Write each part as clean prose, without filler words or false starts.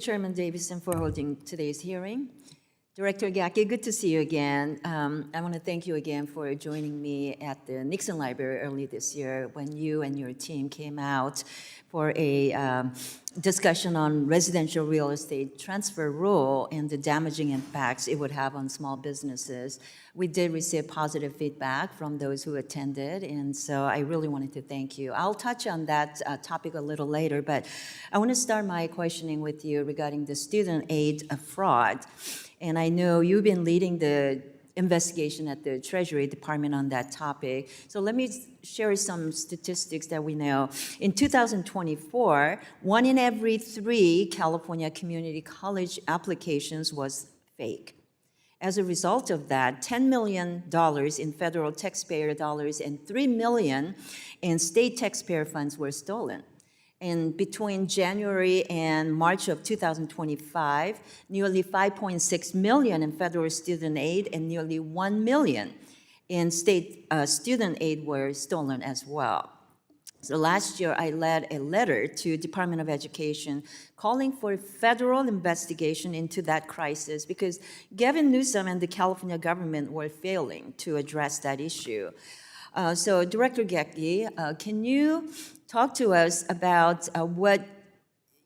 Chairman Davison for holding today's hearing. Director Gacke, good to see you again. I want to thank you again for joining me at the Nixon Library early this year when you and your team came out for a discussion on residential real estate transfer rule and the damaging impacts it would have on small businesses. We did receive positive feedback from those who attended, and so I really wanted to thank you. I'll touch on that topic a little later, but I want to start my questioning with you regarding the student aid fraud. And I know you've been leading the investigation at the Treasury Department on that topic. So let me share some statistics that we know. In 2024, 1 in every 3 California community college applications was fake. As a result of that, $10 million in federal taxpayer dollars and $3 million in state taxpayer funds were stolen. And between January and March of 2025, nearly $5.6 million in federal student aid and nearly $1 million in state student aid were stolen as well. So last year, I led a letter to Department of Education calling for a federal investigation into that crisis because Gavin Newsom and the California government were failing to address that issue. So Director Gacke, can you talk to us about what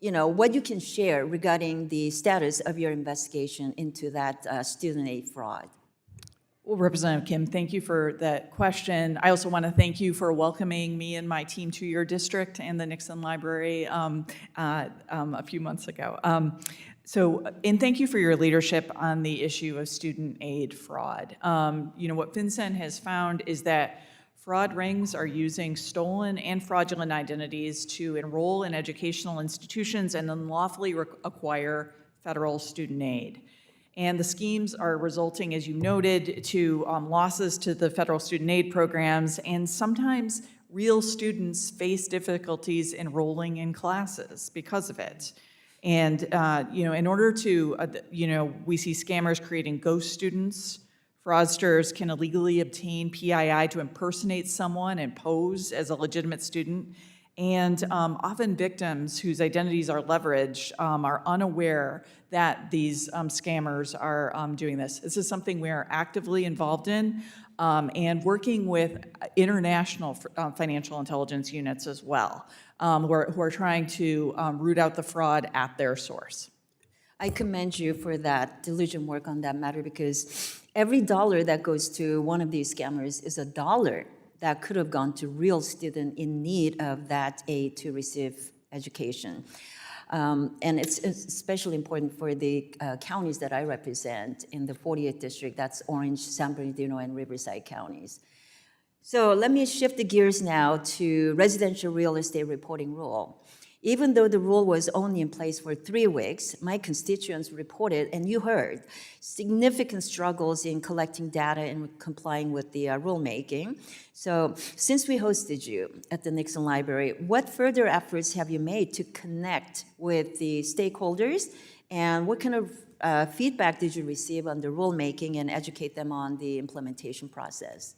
you can share regarding the status of your investigation into that student aid fraud? Well, Representative Kim, thank you for that question. I also want to thank you for welcoming me and my team to your district and the Nixon Library a few months ago. And thank you for your leadership on the issue of student aid fraud. What FinCEN has found is that fraud rings are using stolen and fraudulent identities to enroll in educational institutions and unlawfully acquire federal student aid. And the schemes are resulting, as you noted, to losses to the federal student aid programs, and sometimes real students face difficulties enrolling in classes because of it. And, in order to, we see scammers creating ghost students. Fraudsters can illegally obtain PII to impersonate someone and pose as a legitimate student. And often victims whose identities are leveraged are unaware that these scammers are doing this. This is something we are actively involved in and working with international financial intelligence units as well, who are trying to root out the fraud at their source. I commend you for that diligent work on that matter because every dollar that goes to one of these scammers is a dollar that could have gone to real student in need of that aid to receive education. And it's especially important for the counties that I represent in the 40th district, that's Orange, San Bernardino, and Riverside counties. So let me shift the gears now to residential real estate reporting rule. Even though the rule was only in place for 3 weeks, my constituents reported, and you heard, significant struggles in collecting data and complying with the rulemaking. So since we hosted you at the Nixon Library, what further efforts have you made to connect with the stakeholders, and what kind of feedback did you receive on the rulemaking and educate them on the implementation process?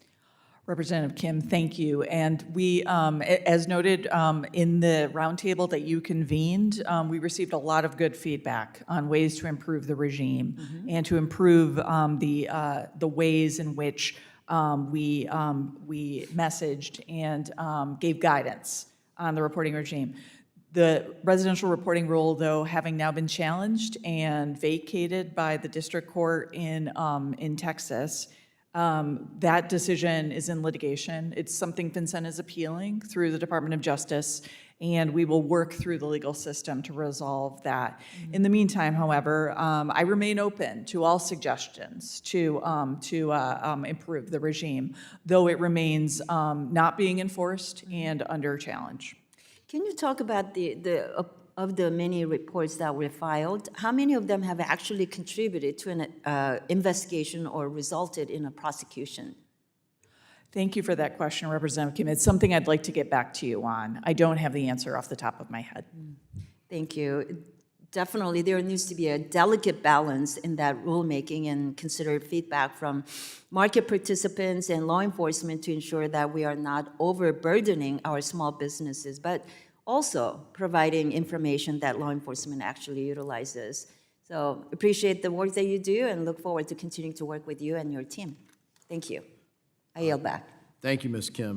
Representative Kim, thank you. And we, as noted in the roundtable that you convened, we received a lot of good feedback on ways to improve the regime and to improve the ways in which we messaged and gave guidance on the reporting regime. The residential reporting rule, though, having now been challenged and vacated by the district court in Texas, that decision is in litigation. It's something FinCEN is appealing through the Department of Justice, and we will work through the legal system to resolve that. In the meantime, however, I remain open to all suggestions to improve the regime, though it remains not being enforced and under challenge. Can you talk about of the many reports that were filed, how many of them have actually contributed to an investigation or resulted in a prosecution? Thank you for that question, Representative Kim. It's something I'd like to get back to you on. I don't have the answer off the top of my head. Thank you. Definitely, there needs to be a delicate balance in that rulemaking and consider feedback from market participants and law enforcement to ensure that we are not overburdening our small businesses, but also providing information that law enforcement actually utilizes. So appreciate the work that you do and look forward to continuing to work with you and your team. Thank you. I yield back. Thank you, Ms. Kim.